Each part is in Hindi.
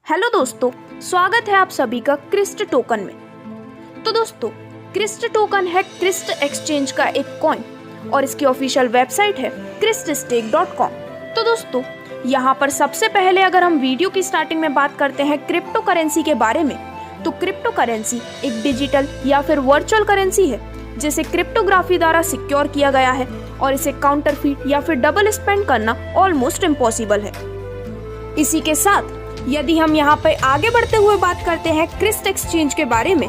हेलो दोस्तों, स्वागत है आप सभी का क्रिस्ट टोकन में। तो दोस्तों, क्रिस्ट टोकन है क्रिस्ट एक्सचेंज का एक कॉइन और इसकी ऑफिशियल वेबसाइट है cryststake.com। तो दोस्तों, यहाँ पर सबसे पहले अगर हम वीडियो की स्टार्टिंग में बात करते हैं क्रिप्टो करेंसी के बारे में, तो क्रिप्टो करेंसी एक डिजिटल या फिर वर्चुअल करेंसी है जिसे क्रिप्टोग्राफी द्वारा सिक्योर किया गया है और इसे काउंटरफीट या फिर डबल स्पेंड करना ऑलमोस्ट इम्पॉसिबल है। इसी के साथ यदि हम यहाँ पर आगे बढ़ते हुए बात करते हैं क्रिस्ट एक्सचेंज के बारे में,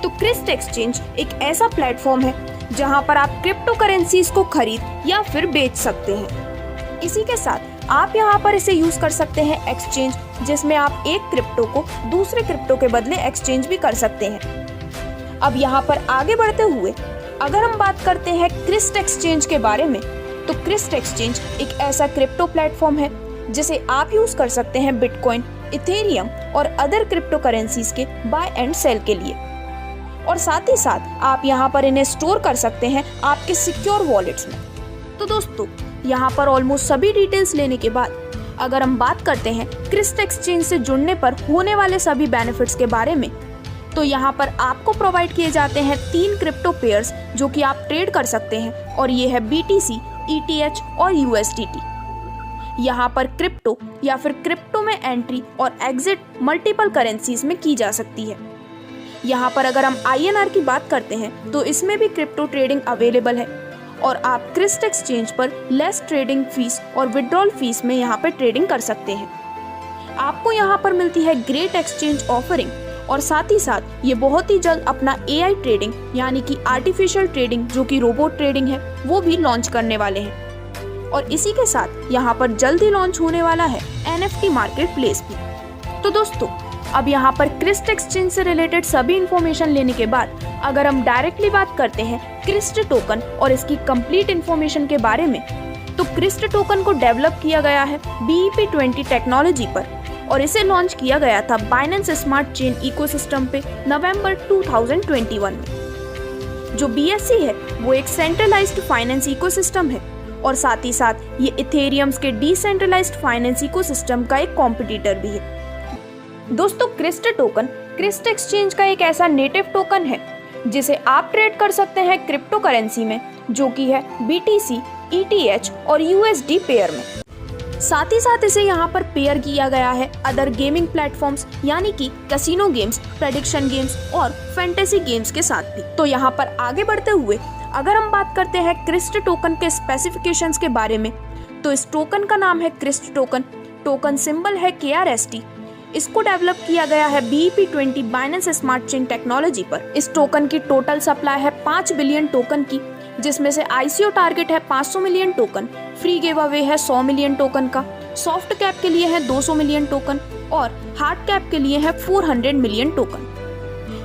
तो क्रिस्ट एक्सचेंज एक ऐसा प्लेटफॉर्म है जहाँ पर आप क्रिप्टो करेंसीज को खरीद या फिर बेच सकते हैं। इसी के साथ आप यहाँ पर इसे यूज कर सकते हैं एक्सचेंज, जिसमें आप एक क्रिप्टो को दूसरे क्रिप्टो के बदले एक्सचेंज भी कर सकते हैं। अब यहाँ पर आगे बढ़ते हुए अगर हम बात करते हैं क्रिस्ट एक्सचेंज के बारे में, तो क्रिस्ट एक्सचेंज एक ऐसा क्रिप्टो प्लेटफॉर्म है जिसे आप यूज कर सकते हैं बिटकॉइन, इथेरियम और अदर क्रिप्टो करेंसीज के बाय एंड सेल के लिए, और साथ ही साथ आप यहाँ पर इन्हें स्टोर कर सकते हैं आपके सिक्योर वॉलेट्स में। तो दोस्तों, यहाँ पर ऑलमोस्ट सभी डिटेल्स लेने के बाद अगर हम बात करते हैं क्रिस्ट एक्सचेंज से जुड़ने पर होने वाले सभी बेनिफिट्स के बारे में, तो यहाँ पर आपको प्रोवाइड किए जाते हैं 3 क्रिप्टो पेयर्स जो कि आप ट्रेड कर सकते हैं, और ये है BTC, ETH और USDT। यहाँ पर क्रिप्टो या फिर क्रिप्टो में एंट्री और एग्जिट मल्टीपल करेंसीज में की जा सकती है। यहाँ पर अगर हम INR की बात करते हैं तो इसमें भी क्रिप्टो ट्रेडिंग अवेलेबल है, और आप क्रिस्ट एक्सचेंज पर लेस ट्रेडिंग फीस और विड्रॉल फीस में यहाँ पर ट्रेडिंग कर सकते हैं। आपको यहाँ पर मिलती है ग्रेट एक्सचेंज ऑफरिंग, और साथ ही साथ ये बहुत ही जल्द अपना AI ट्रेडिंग यानी कि आर्टिफिशियल ट्रेडिंग जो कि रोबोट ट्रेडिंग है वो भी लॉन्च करने वाले हैं। और इसी के साथ यहाँ पर जल्द ही लॉन्च होने वाला है NFT मार्केट प्लेस भी। तो दोस्तों, अब यहाँ पर क्रिस्ट एक्सचेंज से रिलेटेड सभी इंफॉर्मेशन लेने के बाद अगर हम डायरेक्टली बात करते हैं क्रिस्ट टोकन और इसकी कंप्लीट इंफॉर्मेशन के बारे में, तो क्रिस्ट टोकन को डेवलप किया गया है BEP20 टेक्नोलॉजी पर, और इसे लॉन्च किया गया था बाइनेंस स्मार्ट चेन इकोसिस्टम पे नवंबर 2021 में। जो BSC है वो एक सेंट्रलाइज्ड फाइनेंस इकोसिस्टम है, और साथ ही साथ ये इथेरियम्स के डिसेंट्रलाइज्ड फाइनेंस इकोसिस्टम का एक कॉम्पिटिटर भी है। दोस्तों, क्रिस्ट टोकन क्रिस्ट एक्सचेंज का एक ऐसा नेटिव टोकन है जिसे आप ट्रेड कर सकते हैं क्रिप्टो करेंसी में, जो कि है BTC, ETH और USD पेयर में। साथ ही साथ इसे यहाँ पर पेयर किया गया है अदर गेमिंग प्लेटफॉर्म्स यानी कि कैसीनो गेम्स, प्रेडिक्शन गेम्स और फैंटेसी गेम्स के साथ भी। तो यहाँ पर आगे बढ़ते हुए अगर हम बात करते हैं क्रिस्ट टोकन के स्पेसिफिकेशंस के बारे में, तो इस टोकन का नाम है क्रिस्ट टोकन। टोकन सिंबल है KRST। इसको डेवलप किया गया है BEP20 Binance smart chain technology पर। इस टोकन की टोटल सप्लाई है 5 बिलियन टोकन की, जिसमें से ICO टारगेट है 500 million token, free give away है 100 मिलियन टोकन का, सॉफ्ट कैप के लिए है 200 मिलियन टोकन और हार्ड कैप के लिए है 400 मिलियन टोकन।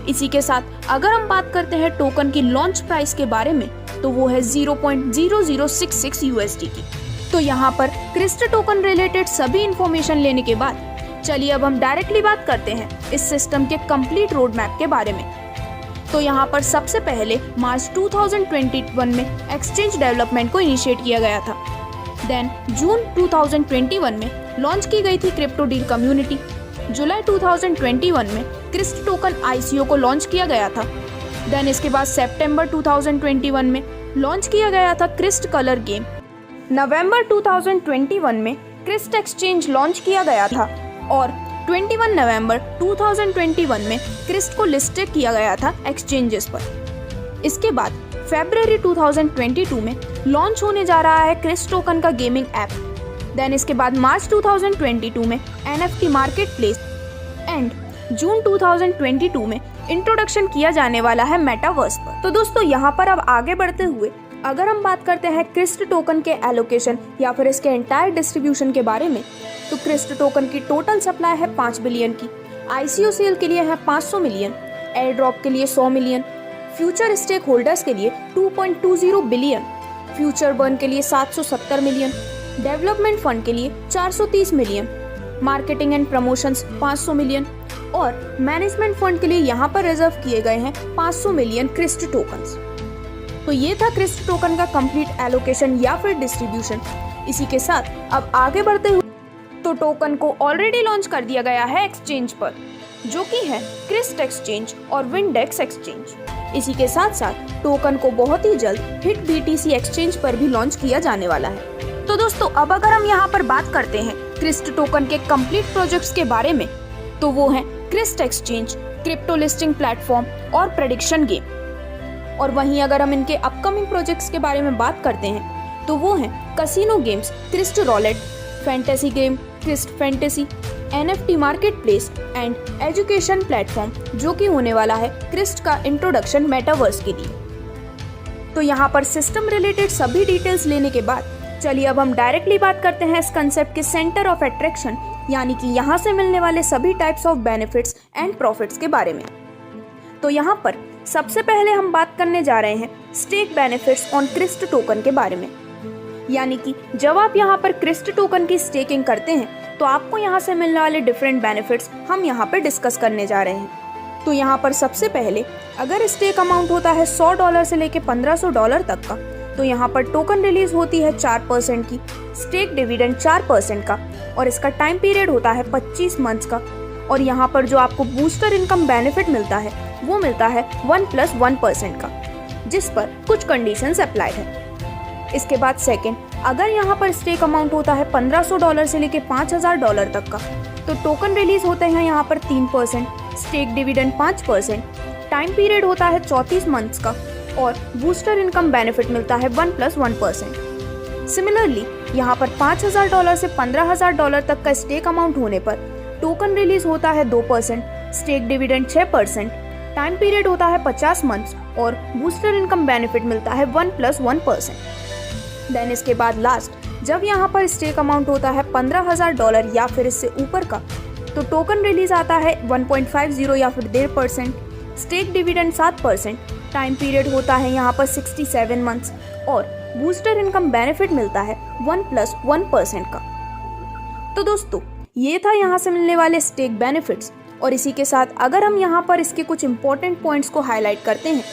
इसी के साथ अगर हम बात करते हैं टोकन की लॉन्च प्राइस के बारे में, तो वो है 0.0066 USD की। तो यहाँ पर क्रिस्ट टोकन रिलेटेड सभी इंफॉर्मेशन लेने के बाद चलिए अब हम डायरेक्टली बात करते हैं इस सिस्टम के कंप्लीट रोड मैप के बारे में। तो यहाँ पर सबसे पहले मार्च 2021 में एक्सचेंज डेवलपमेंट को इनिशिएट किया गया था। देन जून 2021 में लॉन्च की गई थी क्रिप्टो डील कम्युनिटी। जुलाई 2021 में क्रिस्ट टोकन ICO को लॉन्च किया गया था। देन इसके बाद सितंबर 2021 में लॉन्च किया गया था क्रिस्ट कलर गेम। नवंबर 2021 में क्रिस्ट एक्सचेंज लॉन्च किया गया था, और 21 नवंबर 2021 में क्रिस्ट को लिस्ट किया गया था एक्सचेंजेस पर। इसके बाद फरवरी 2022 में लॉन्च होने जा रहा है क्रिस्ट टोकन का गेमिंग ऐप। देन इसके बाद मार्च 2022 में NFT market place, and June 2022 में इंट्रोडक्शन किया जाने वाला है मेटावर्स पर। तो दोस्तों, यहाँ पर अब आगे बढ़ते हुए अगर हम बात करते हैं क्रिस्ट टोकन के एलोकेशन या फिर इसके एंटायर डिस्ट्रीब्यूशन के बारे में, तो क्रिस्ट टोकन की टोटल सप्लाई है 5 बिलियन की। ICO सेल के लिए है 500 मिलियन, एयर ड्रॉप के लिए 100 मिलियन, फ्यूचर स्टेक होल्डर्स के लिए 2.20 बिलियन, फ्यूचर बर्न के लिए 770 मिलियन, डेवलपमेंट फंड के लिए 430 million, marketing and promotions 500 million, और मैनेजमेंट फंड के लिए यहाँ पर रिजर्व किए गए हैं 500 मिलियन क्रिस्ट टोकन्स। तो ये था क्रिस्ट टोकन का कंप्लीट एलोकेशन या फिर डिस्ट्रीब्यूशन। इसी के साथ अब आगे बढ़ते हुए तो टोकन को ऑलरेडी लॉन्च कर दिया गया है एक्सचेंज पर, जो कि है क्रिस्ट एक्सचेंज और विंडेक्स एक्सचेंज। इसी के साथ साथ टोकन को बहुत ही जल्द हिट BTC एक्सचेंज पर भी लॉन्च किया जाने वाला है। तो दोस्तों, अब अगर हम यहाँ पर बात करते हैं क्रिस्ट टोकन के कंप्लीट प्रोजेक्ट्स के बारे में, तो वो है Crist exchange, crypto listing platform और प्रेडिक्शन गेम। और वहीं अगर हम इनके अपकमिंग प्रोजेक्ट्स के बारे में बात करते हैं, तो वो हैं casino games Crist roulette, fantasy game Crist fantasy, NFT market place and education platform, जो कि होने वाला है क्रिस्ट का इंट्रोडक्शन मेटावर्स के लिए। तो यहाँ पर सिस्टम रिलेटेड सभी डिटेल्स लेने के बाद चलिए अब हम डायरेक्टली बात करते हैं इस कंसेप्ट के सेंटर ऑफ अट्रैक्शन, यानी कि यहाँ से मिलने वाले सभी types of benefits and profits के बारे में। तो यहाँ पर सबसे पहले हम बात करने जा रहे हैं stake benefits on Crist token के बारे में, यानी कि जब आप यहाँ पर क्रिस्ट टोकन की स्टेकिंग करते हैं तो आपको यहाँ से मिलने वाले डिफरेंट बेनिफिट्स हम यहाँ पर डिस्कस करने जा रहे हैं। तो यहाँ पर सबसे पहले अगर स्टेक अमाउंट होता है $100 से लेके $1500 तक का, तो यहाँ पर टोकन रिलीज होती है 4% की, स्टेक डिविडेंड 4% का, और इसका टाइम पीरियड होता है 25 मंथ्स का। और यहाँ पर जो आपको बूस्टर इनकम बेनिफिट मिलता है वो मिलता है 1+1% का, जिस पर कुछ कंडीशंस अप्लाई है। इसके बाद सेकंड, अगर यहाँ पर स्टेक अमाउंट होता है $1500 से लेके $5000 तक का, तो टोकन रिलीज होते हैं यहाँ पर 3%, स्टेक डिविडेंड 5%, टाइम पीरियड होता है 34 मंथ्स का, और बूस्टर इनकम बेनिफिट मिलता है 1+1%। सिमिलरली यहाँ पर $5000 से $15000 तक का स्टेक अमाउंट होने पर टोकन रिलीज होता है 2%, स्टेक डिविडेंड 6%, टाइम पीरियड होता है 50 मंथ्स, और बूस्टर इनकम बेनिफिट मिलता है 1+1%। देन इसके बाद लास्ट, जब यहाँ पर स्टेक अमाउंट होता है $15000 या फिर इससे ऊपर का, तो टोकन रिलीज आता है 1.50 या फिर 1.5%, स्टेक डिविडेंड 7%, टाइम पीरियड होता है यहाँ पर 67 मंथ्स, और बूस्टर इनकम बेनिफिट मिलता है 1+1% का। तो दोस्तों, ये था यहाँ से मिलने वाले स्टेक बेनिफिट्स। और इसी के साथ अगर हम यहाँ पर इसके कुछ इंपॉर्टेंट पॉइंट्स को हाईलाइट करते हैं,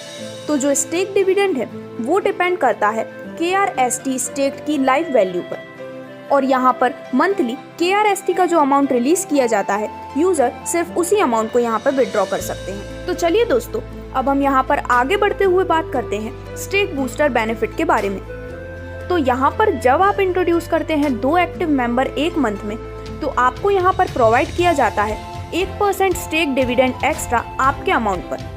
तो जो स्टेक डिविडेंड है वो डिपेंड करता है KRST स्टेक्ड की लाइव वैल्यू पर, और यहाँ पर मंथली KRST का जो अमाउंट रिलीज किया जाता है, यूजर सिर्फ उसी अमाउंट को यहाँ पर विड्रॉ कर सकते हैं। तो चलिए दोस्तों, अब हम यहाँ पर आगे बढ़ते हुए बात करते हैं स्टेक बूस्टर बेनिफिट के बारे में। तो यहाँ पर जब आप इंट्रोड्यूस करते हैं 2 एक्टिव मेंबर एक मंथ में, तो आपको यहाँ पर प्रोवाइड किया जाता है 1% स्टेक डिविडेंड एक्स्ट्रा आपके अमाउंट पर,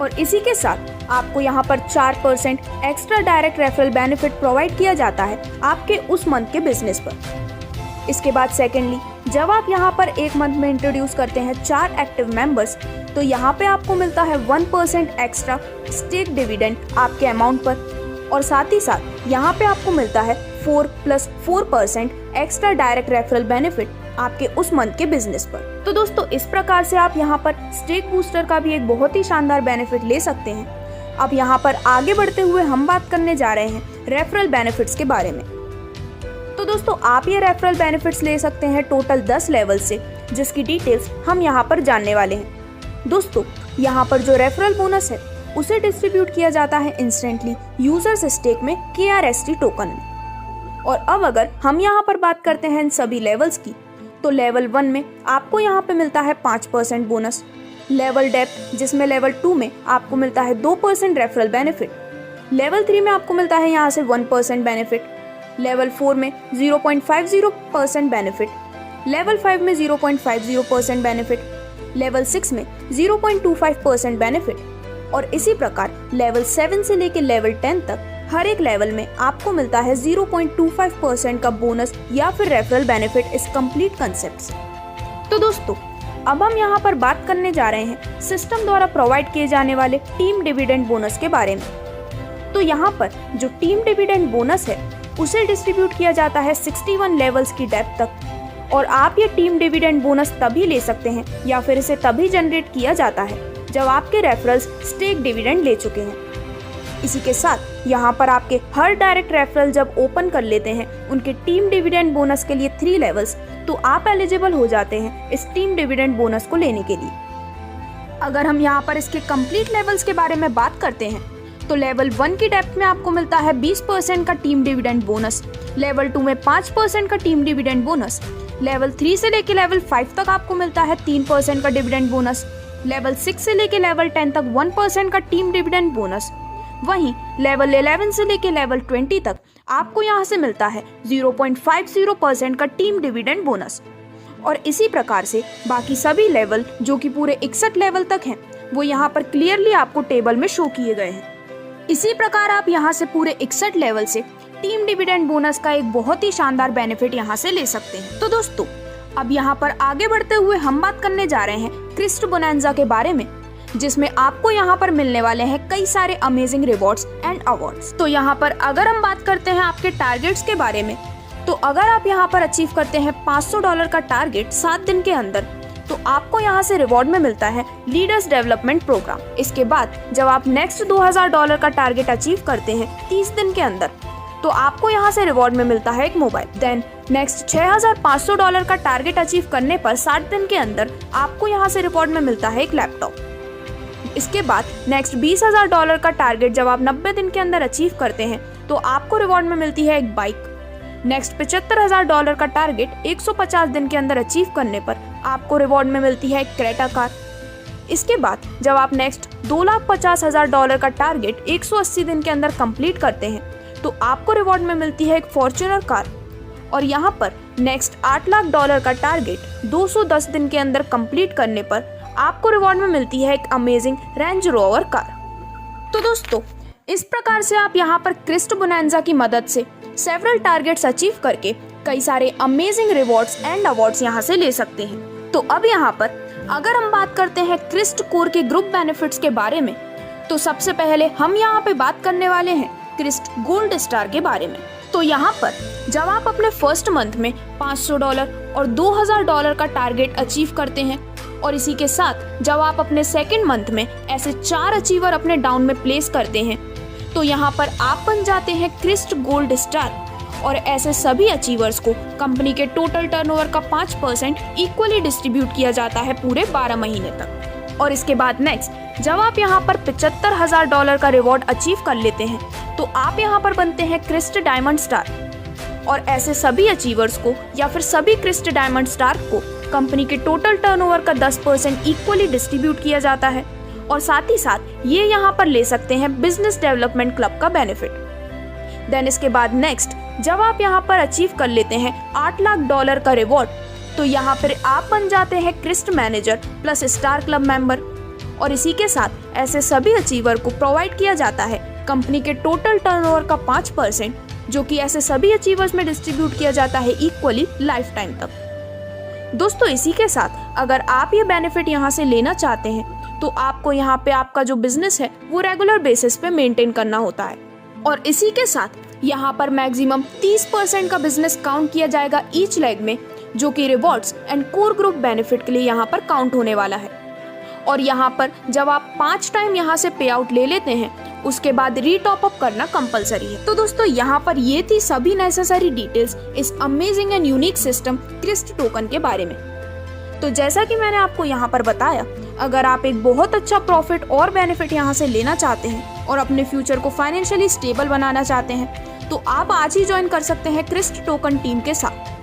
और इसी के साथ आपको यहाँ पर 4% extra direct referral benefit provide किया जाता है आपके उस मंथ के बिजनेस पर। इसके बाद सेकेंडली, जब आप यहाँ पर एक मंथ में इंट्रोड्यूस करते हैं 4 एक्टिव मेंबर्स, तो यहाँ पे आपको मिलता है 1% एक्स्ट्रा स्टेक डिविडेंड आपके अमाउंट पर, और साथ ही साथ यहाँ पे आपको मिलता है 4+4% एक्स्ट्रा डायरेक्ट रेफरल बेनिफिट आपके उस मंथ के बिजनेस पर। तो दोस्तों, इस प्रकार से आप यहाँ पर स्टेक बूस्टर का भी एक बहुत ही शानदार बेनिफिट ले सकते हैं। अब यहाँ पर आगे बढ़ते हुए हम बात करने जा रहे हैं रेफरल बेनिफिट्स के बारे में। तो दोस्तों, आप ये रेफरल बेनिफिट्स ले सकते हैं टोटल 10 लेवल से, जिसकी डिटेल्स हम यहाँ पर जानने वाले हैं। दोस्तों, यहाँ पर जो रेफरल बोनस है उसे डिस्ट्रीब्यूट किया जाता है इंस्टेंटली यूजर्स स्टेक में KRST टोकन में। और अब अगर हम यहाँ पर बात करते हैं इन सभी लेवल्स की, तो लेवल 1 में आपको यहाँ पे मिलता है 5% बोनस, लेवल डेप्थ जिसमें लेवल 2 में आपको मिलता है 2% रेफरल बेनिफिट, लेवल 3 में आपको मिलता है यहाँ से 1% बेनिफिट, लेवल 4 में 0.50% बेनिफिट, लेवल 5 में 0.50% बेनिफिट, लेवल 6 में 0.25% बेनिफिट, और इसी प्रकार लेवल 7 से लेकर लेवल 10 तक हर एक लेवल में आपको मिलता है 0.25% का बोनस या फिर रेफरल बेनिफिट इस कंप्लीट कंसेप्ट से। तो दोस्तों, अब हम यहाँ पर बात करने जा रहे हैं सिस्टम द्वारा प्रोवाइड किए जाने वाले टीम डिविडेंड बोनस के बारे में। तो यहाँ पर जो टीम डिविडेंड बोनस है उसे डिस्ट्रीब्यूट किया जाता है 61 लेवल्स की डेप्थ तक, और आप ये टीम डिविडेंड बोनस तभी ले सकते हैं या फिर इसे तभी जनरेट किया जाता है जब आपके रेफरल्स स्टेक डिविडेंड ले चुके हैं। इसी के साथ यहाँ पर आपके हर डायरेक्ट रेफरल जब ओपन कर लेते हैं उनके टीम डिविडेंड बोनस के लिए 3 लेवल्स, तो आप एलिजिबल हो जाते हैं इस टीम डिविडेंड बोनस को लेने के लिए। अगर हम यहाँ पर इसके कंप्लीट लेवल्स के बारे में बात करते हैं, तो लेवल 1 की डेप्थ में आपको मिलता है 20% का टीम डिविडेंड बोनस, लेवल 2 में 5% का टीम डिविडेंड बोनस, लेवल 3 से लेके लेवल 5 तक आपको मिलता है 3% का डिविडेंड बोनस। लेवल 6 से लेके लेवल 10 तक 1% का टीम डिविडेंड बोनस। वहीं लेवल 11 से लेके लेवल 20 तक आपको यहाँ से मिलता है 0.50% का टीम डिविडेंड बोनस। और इसी प्रकार से बाकी सभी लेवल जो कि पूरे 61 लेवल तक हैं, वो यहाँ पर क्लियरली आपको टेबल में शो किए गए हैं। इसी प्रकार आप यहाँ से पूरे 61 लेवल से टीम डिविडेंड बोनस का एक बहुत ही शानदार बेनिफिट यहाँ से ले सकते हैं। तो दोस्तों, अब यहाँ पर आगे बढ़ते हुए हम बात करने जा रहे हैं क्रिस्ट बोनांजा के बारे में, जिसमें आपको यहाँ पर मिलने वाले हैं कई सारे अमेजिंग रिवॉर्ड्स एंड अवार्ड्स। तो यहाँ पर अगर हम बात करते हैं आपके टारगेट्स के बारे में, तो अगर आप यहाँ पर अचीव करते हैं $500 का टारगेट 7 दिन के अंदर, तो आपको यहाँ से रिवॉर्ड में मिलता है लीडर्स डेवलपमेंट प्रोग्राम। इसके बाद जब आप नेक्स्ट $2000 का टारगेट अचीव करते हैं 30 दिन के अंदर, तो आपको यहाँ से रिवॉर्ड में मिलता है एक मोबाइल। देन नेक्स्ट $6500 का टारगेट अचीव करने पर 60 दिन के अंदर आपको यहाँ से रिवॉर्ड में मिलता है एक लैपटॉप। इसके बाद नेक्स्ट $20000 का टारगेट जब आप 90 दिन के अंदर अचीव करते हैं, तो आपको रिवॉर्ड में मिलती है एक बाइक। नेक्स्ट $75000 का टारगेट 150 दिन के अंदर अचीव करने पर आपको रिवॉर्ड में मिलती है एक क्रेटा कार। इसके बाद जब आप नेक्स्ट $2,50,000 का टारगेट 180 दिन के अंदर कंप्लीट करते हैं, तो आपको रिवॉर्ड में मिलती है एक फॉर्च्यूनर कार। और यहाँ पर नेक्स्ट $8 लाख का टारगेट 210 दिन के अंदर कंप्लीट करने पर आपको रिवॉर्ड में मिलती है एक अमेजिंग रेंज रोवर कार। तो दोस्तों, इस प्रकार से आप यहाँ पर क्रिस्ट बोनांजा की मदद से सेवरल टारगेट्स अचीव करके कई सारे अमेजिंग रिवॉर्ड्स एंड अवार्ड्स यहाँ से ले सकते हैं। तो अब यहाँ पर अगर हम बात करते हैं क्रिस्ट कोर के ग्रुप बेनिफिट्स के बारे में, तो सबसे पहले हम यहाँ पे बात करने वाले हैं क्रिस्ट गोल्ड स्टार के बारे में। तो यहाँ पर जब आप अपने फर्स्ट मंथ में $500 और $2000 का टारगेट अचीव करते हैं, और इसी के साथ जब आप अपने सेकेंड मंथ में ऐसे 4 अचीवर अपने डाउन में प्लेस करते हैं, तो यहाँ पर आप बन जाते हैं क्रिस्ट गोल्ड स्टार। और ऐसे सभी अचीवर्स को कंपनी के टोटल टर्नओवर का 5% इक्वली डिस्ट्रीब्यूट किया जाता है पूरे 12 महीने तक। और इसके बाद नेक्स्ट जब आप यहाँ पर $75,000 का रिवॉर्ड अचीव कर लेते हैं, तो आप यहाँ पर बनते हैं क्रिस्ट डायमंड स्टार। और ऐसे सभी अचीवर्स को या फिर सभी क्रिस्ट डायमंड स्टार को कंपनी के टोटल टर्नओवर का 10% इक्वली डिस्ट्रीब्यूट किया जाता है। और साथ ही साथ ये यहाँ पर ले सकते हैं बिजनेस डेवलपमेंट क्लब का बेनिफिट। देन इसके बाद नेक्स्ट जब आप यहाँ पर अचीव कर लेते हैं $8 लाख का रिवॉर्ड, तो यहाँ पर आप बन जाते हैं Crist manager plus star club member. और इसी के साथ ऐसे सभी अचीवर को प्रोवाइड किया जाता है कंपनी के टोटल टर्नओवर का 5%, जो कि ऐसे सभी अचीवर्स में डिस्ट्रीब्यूट किया जाता है इक्वली लाइफ टाइम तक। दोस्तों, इसी के साथ अगर आप ये बेनिफिट यहाँ से लेना चाहते हैं, तो आपको यहाँ पे आपका जो बिजनेस है वो रेगुलर बेसिस पे मेंटेन करना होता है। और इसी के साथ यहाँ पर मैक्सिमम 30% का बिजनेस काउंट किया जाएगा ईच लेग में, जो कि rewards and core group benefit के लिए यहाँ पर काउंट होने वाला है। और यहाँ पर जब आप 5 टाइम यहाँ से पे आउट ले लेते हैं, उसके बाद रीटॉप अप करना कंपलसरी है। तो दोस्तों, यहाँ पर ये थी सभी नेसेसरी डिटेल्स इस amazing and unique system Crist token के बारे में। तो जैसा कि मैंने आपको यहाँ पर बताया, अगर आप एक बहुत अच्छा प्रॉफिट और बेनिफिट यहाँ से लेना चाहते हैं और अपने फ्यूचर को फाइनेंशियली स्टेबल बनाना चाहते हैं, तो आप आज ही ज्वाइन कर सकते हैं क्रिस्ट टोकन टीम के साथ।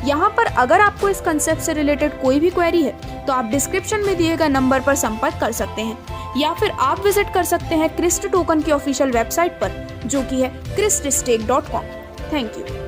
यहाँ पर अगर आपको इस कंसेप्ट से रिलेटेड कोई भी क्वेरी है, तो आप डिस्क्रिप्शन में दिए गए नंबर पर संपर्क कर सकते हैं, या फिर आप विजिट कर सकते हैं क्रिस्ट टोकन की ऑफिशियल वेबसाइट पर, जो कि है criststake.com। Thank you.